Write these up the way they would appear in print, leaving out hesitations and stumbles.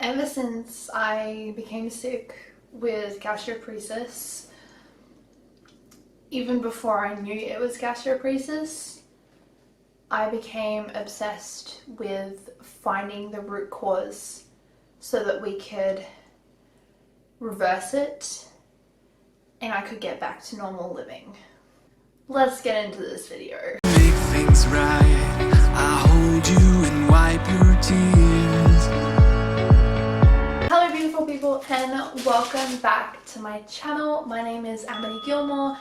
Ever since I became sick with gastroparesis, even before I knew it was gastroparesis, I became obsessed with finding the root cause so that we could reverse it and I could get back to normal living. Let's get into this video. Make things right. I hold you and wipe your tears. Hello beautiful people and welcome back to my channel. My name is Amity Gilmour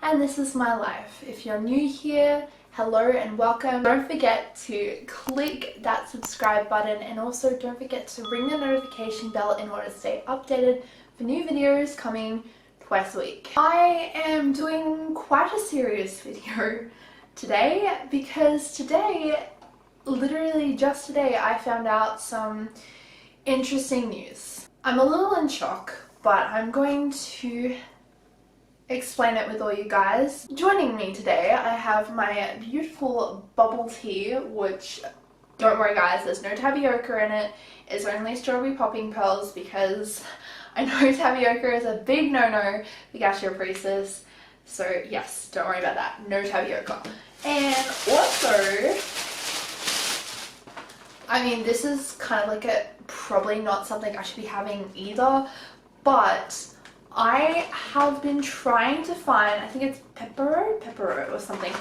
and this is my life. If you're new here, hello and welcome. Don't forget to click that subscribe button and also don't forget to ring the notification bell in order to stay updated for new videos coming twice a week. I am doing quite a serious video today because literally just today, I found out some interesting news. I'm a little in shock, but I'm going to explain it with all you guys. Joining me today, I have my beautiful bubble tea, which, don't worry guys, there's no tapioca in it. It's only strawberry popping pearls because I know tapioca is a big no-no for gastroparesis. So yes, don't worry about that. No tapioca. And also, I mean, this is kind of like probably not something I should be having either, but I have been trying to find, I think it's pepero or something.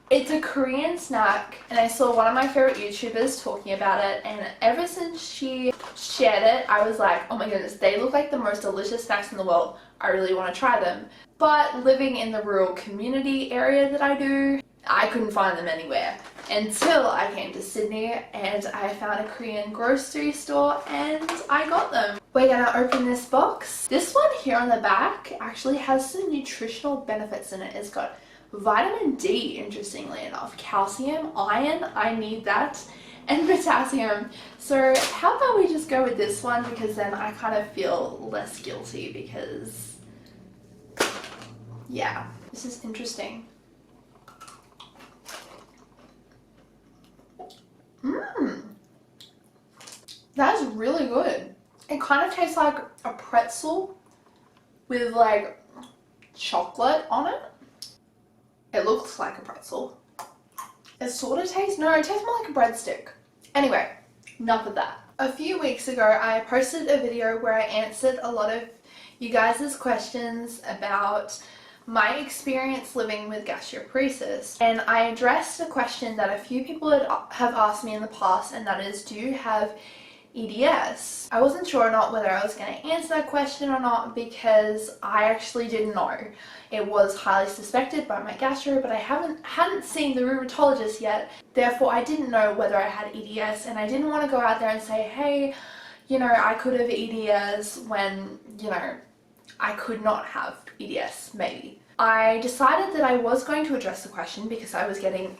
It's a Korean snack and I saw one of my favorite YouTubers talking about it, and ever since she shared it, I was like, oh my goodness, they look like the most delicious snacks in the world. I really want to try them. But living in the rural community area that I do, I couldn't find them anywhere until I came to Sydney and I found a Korean grocery store and I got them. We're gonna open this box. This one here on the back actually has some nutritional benefits in it. It's got vitamin D, interestingly enough, calcium, iron, I need that, and potassium. So how about we just go with this one, because then I kind of feel less guilty because, yeah, this is interesting. That's really good. It kind of tastes like a pretzel with like chocolate on it. It looks like a pretzel. It sort of tastes, no, it tastes more like a breadstick. Anyway, enough of that. A few weeks ago, I posted a video where I answered a lot of you guys' questions about my experience living with gastroparesis, and I addressed a question that a few people have asked me in the past, and that is, do you have EDS? I wasn't sure or not whether I was going to answer that question or not because I actually didn't know. It was highly suspected by my gastro, but I hadn't seen the rheumatologist yet, therefore I didn't know whether I had EDS, and I didn't want to go out there and say, hey, you know, I could have EDS when, you know, I could not have EDS, maybe. I decided that I was going to address the question because I was getting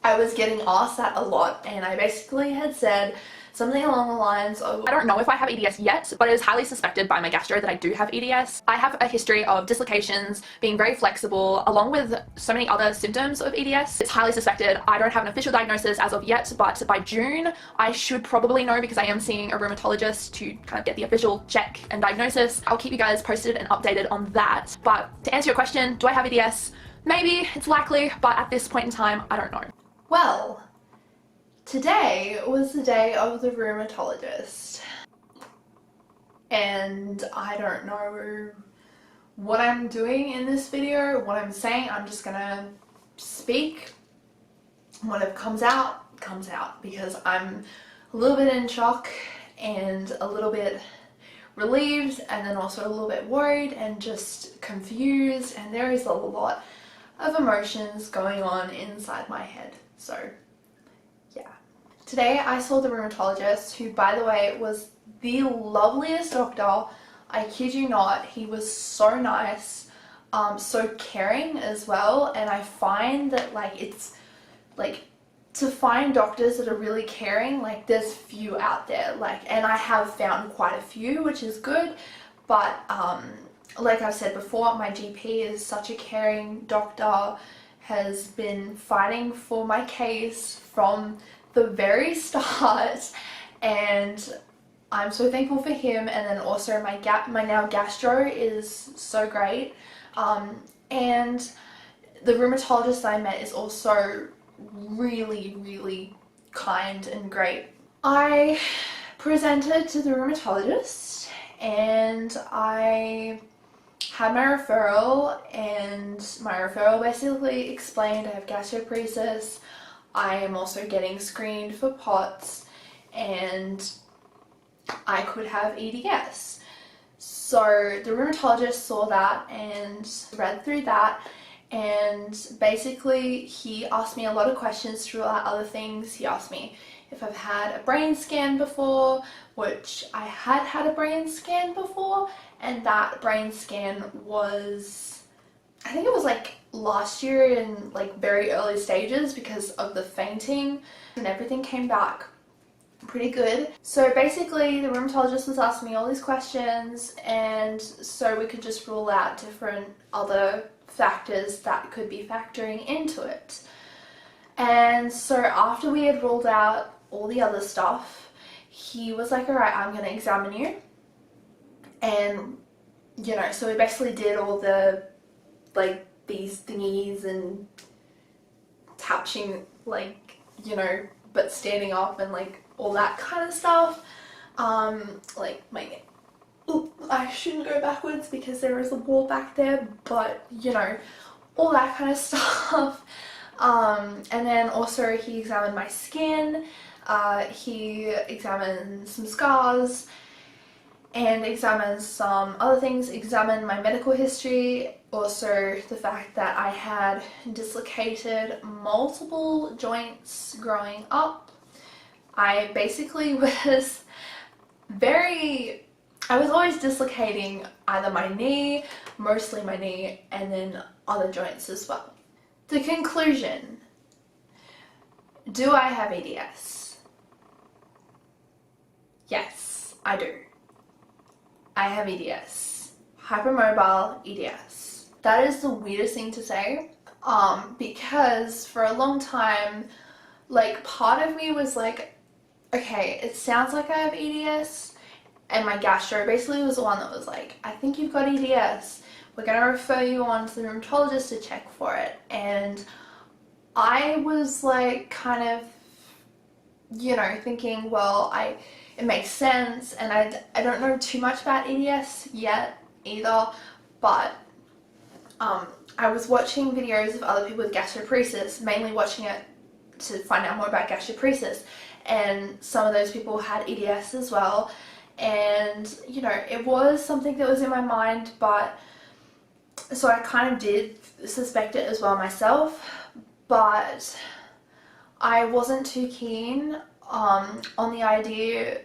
asked that a lot, and I basically had said something along the lines of, I don't know if I have EDS yet, but it is highly suspected by my gastro that I do have EDS. I have a history of dislocations, being very flexible, along with so many other symptoms of EDS. It's highly suspected. I don't have an official diagnosis as of yet, but by June, I should probably know because I am seeing a rheumatologist to kind of get the official check and diagnosis. I'll keep you guys posted and updated on that. But to answer your question, do I have EDS? Maybe, it's likely, but at this point in time, I don't know. Well, today was the day of the rheumatologist, and I don't know what I'm doing in this video, what I'm saying. I'm just gonna speak. Whatever comes out, because I'm a little bit in shock and a little bit relieved and then also a little bit worried and just confused, and there is a lot of emotions going on inside my head. So yeah. Today I saw the rheumatologist, who by the way was the loveliest doctor. I kid you not, he was so nice, so caring as well, and I find that like it's like to find doctors that are really caring, like there's few out there, like, and I have found quite a few, which is good, but like I've said before, my GP is such a caring doctor, has been fighting for my case from the very start, and I'm so thankful for him, and then also my now gastro is so great, and the rheumatologist I met is also really, really kind and great. I presented to the rheumatologist and I had my referral, and my referral basically explained I have gastroparesis, I am also getting screened for POTS, and I could have EDS. So the rheumatologist saw that and read through that, and basically he asked me a lot of questions throughout other things. He asked me if I've had a brain scan before, which I had had a brain scan before, and that brain scan was, I think it was like last year in like very early stages because of the fainting, and everything came back pretty good. So basically the rheumatologist was asking me all these questions, and so we could just rule out different other factors that could be factoring into it. And so after we had ruled out all the other stuff, he was like, alright, I'm going to examine you. And you know, so we basically did all the like these thingies and touching, like, you know, but standing up and like all that kind of stuff. Like my, I shouldn't go backwards because there is a wall back there, but you know, all that kind of stuff. And then also he examined my skin, he examined some scars, and examined some other things, examined my medical history, also the fact that I had dislocated multiple joints growing up. I basically was I was always dislocating either my knee, mostly my knee, and then other joints as well. The conclusion: do I have EDS? Yes, I do. I have EDS. Hypermobile EDS. That is the weirdest thing to say, because for a long time, like, part of me was like, okay, it sounds like I have EDS, and my gastro basically was the one that was like, I think you've got EDS. We're going to refer you on to the rheumatologist to check for it. And I was like kind of, you know, thinking, well, it makes sense, and I don't know too much about EDS yet either, but I was watching videos of other people with gastroparesis, mainly watching it to find out more about gastroparesis, and some of those people had EDS as well, and you know, it was something that was in my mind, but so I kind of did suspect it as well myself, but I wasn't too keen on the idea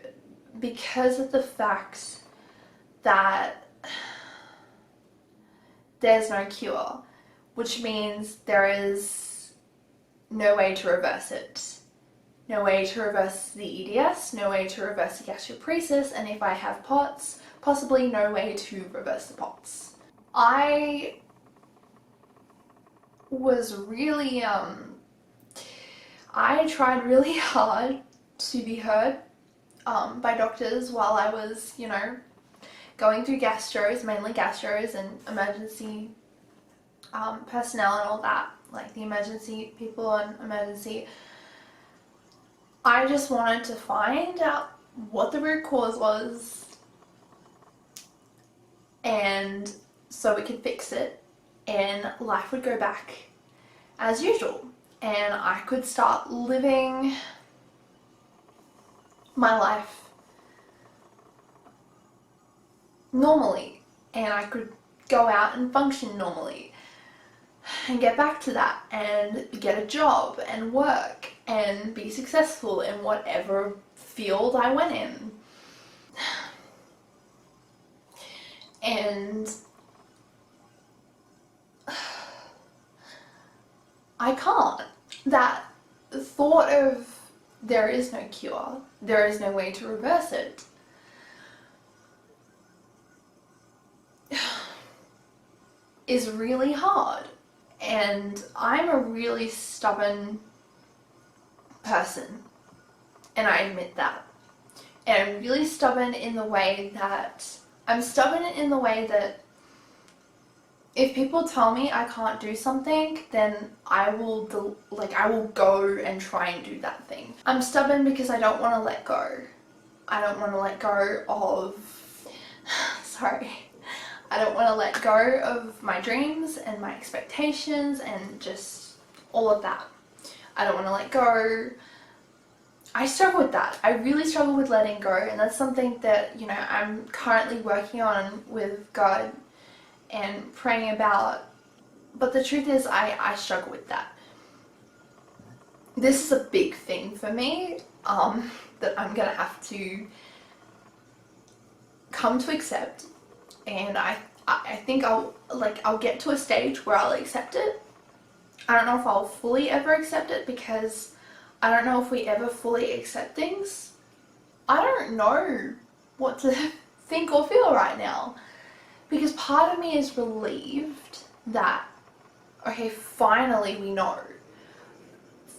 because of the fact that there's no cure, which means there is no way to reverse it. No way to reverse the EDS, no way to reverse the gastroparesis, and if I have POTS, possibly no way to reverse the POTS. I was really, I tried really hard to be heard by doctors while I was, you know, going through gastros, mainly gastros and emergency personnel and all that, like the emergency people and emergency. I just wanted to find out what the root cause was, and so we could fix it and life would go back as usual, and I could start living my life normally, and I could go out and function normally and get back to that and get a job and work and be successful in whatever field I went in. And I can't. That thought of there is no cure, there is no way to reverse it, is really hard. And I'm a really stubborn person, and I admit that. And I'm really stubborn in the way that if people tell me I can't do something, then I will go and try and do that thing. I'm stubborn because I don't want to let go. I don't want to let go of I don't want to let go of my dreams and my expectations and just all of that. I don't want to let go. I struggle with that. I really struggle with letting go, and that's something that, you know, I'm currently working on with God and praying about. But the truth is, I struggle with that. This is a big thing for me that I'm gonna have to come to accept, and I think I'll get to a stage where I'll accept it. I don't know if I'll fully ever accept it, because I don't know if we ever fully accept things. I don't know what to think or feel right now, because part of me is relieved that, okay, finally we know.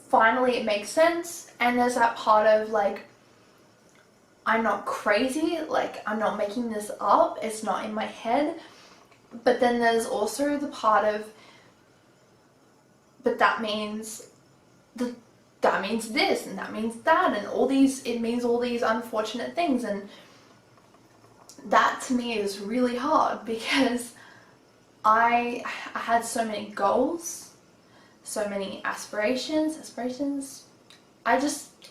Finally it makes sense, and there's that part of like, I'm not crazy, like I'm not making this up, it's not in my head. But then there's also the part of, but that means this and that means that, and it means all these unfortunate things, and that to me is really hard, because I had so many goals, so many aspirations.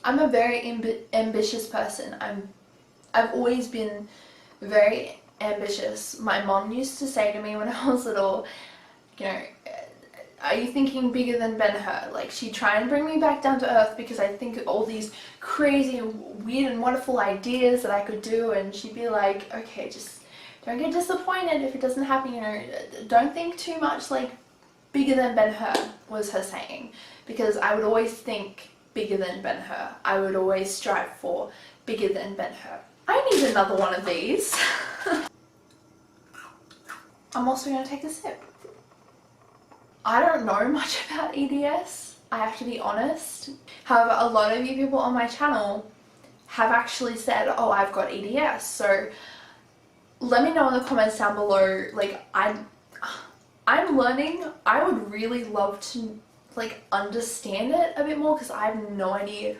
I'm a very ambitious person. I've always been very ambitious. My mom used to say to me when I was little, you know, are you thinking bigger than Ben-Hur? Like, she'd try and bring me back down to earth, because I think of all these crazy, weird and wonderful ideas that I could do, and she'd be like, okay, just don't get disappointed if it doesn't happen, you know, don't think too much, like, bigger than Ben-Hur was her saying, because I would always think bigger than Ben-Hur. I would always strive for bigger than Ben-Hur. I need another one of these. I'm also going to take a sip. I don't know much about EDS, I have to be honest. However, a lot of you people on my channel have actually said, oh, I've got EDS, so let me know in the comments down below. Like, I'm learning. I would really love to like understand it a bit more, because I have no idea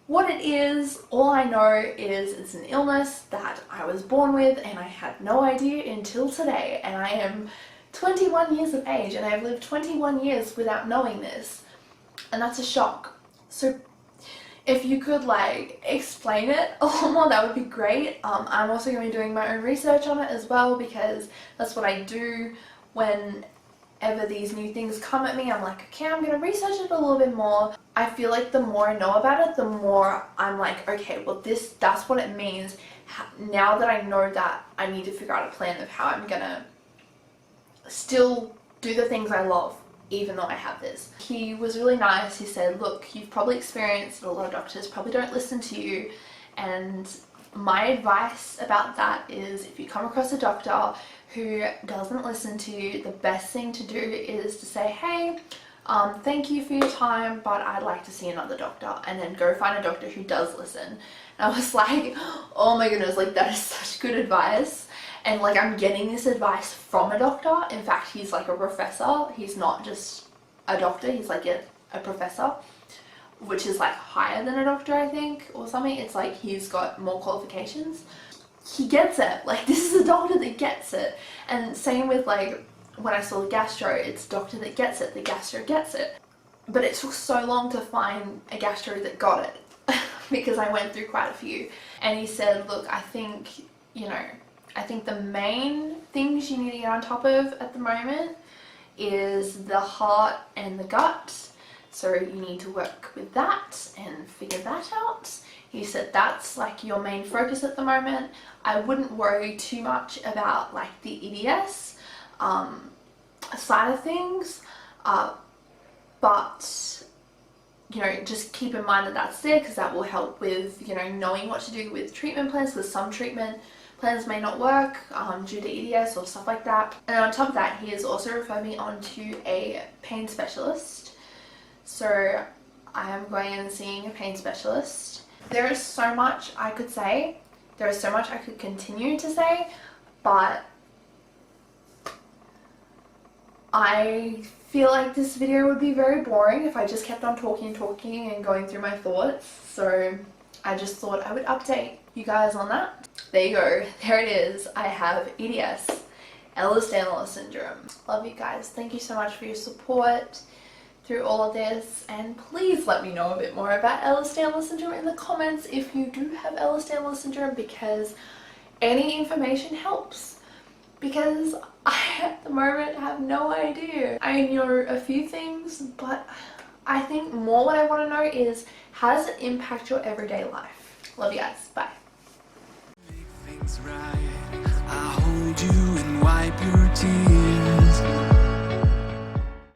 what it is. All I know is it's an illness that I was born with, and I had no idea until today, and I am 21 years of age, and I've lived 21 years without knowing this, and that's a shock. So if you could like explain it a lot more, that would be great. I'm also going to be doing my own research on it as well, because that's what I do whenever these new things come at me. I'm like, okay, I'm going to research it a little bit more. I feel like the more I know about it, the more I'm like, okay, well that's what it means. Now that I know that, I need to figure out a plan of how I'm going to still do the things I love even though I have this. He was really nice. He said, look, you've probably experienced, a lot of doctors probably don't listen to you, and my advice about that is, if you come across a doctor who doesn't listen to you, the best thing to do is to say, hey, thank you for your time, but I'd like to see another doctor, and then go find a doctor who does listen. And I was like, oh my goodness, like that is such good advice. And like, I'm getting this advice from a doctor. In fact, he's like a professor. He's not just a doctor, he's like a professor, which is like higher than a doctor, I think, or something. It's like he's got more qualifications. He gets it. Like, this is a doctor that gets it. And same with like when I saw the gastro, it's doctor that gets it, the gastro gets it. But it took so long to find a gastro that got it because I went through quite a few. And he said, look, I think, you know, I think the main things you need to get on top of at the moment is the heart and the gut. So you need to work with that and figure that out. He said that's like your main focus at the moment. I wouldn't worry too much about like the EDS side of things, but you know, just keep in mind that that's there, because that will help with, you know, knowing what to do with treatment plans, because some treatment plans may not work due to EDS or stuff like that. And on top of that, he has also referred me on to a pain specialist. So I am going and seeing a pain specialist, There is so much I could say. There is so much I could continue to say, but I feel like this video would be very boring if I just kept on talking and going through my thoughts. So I just thought I would update you guys on that. There you go. There it is. I have EDS, Ehlers-Danlos syndrome. Love you guys. Thank you so much for your support through all of this, and please let me know a bit more about Ehlers-Danlos syndrome in the comments if you do have Ehlers-Danlos syndrome, because any information helps. Because I at the moment have no idea. I know a few things, but I think more what I want to know is, how does it impact your everyday life? Love you guys. Bye. Make things right. I hold you and wipe your tears.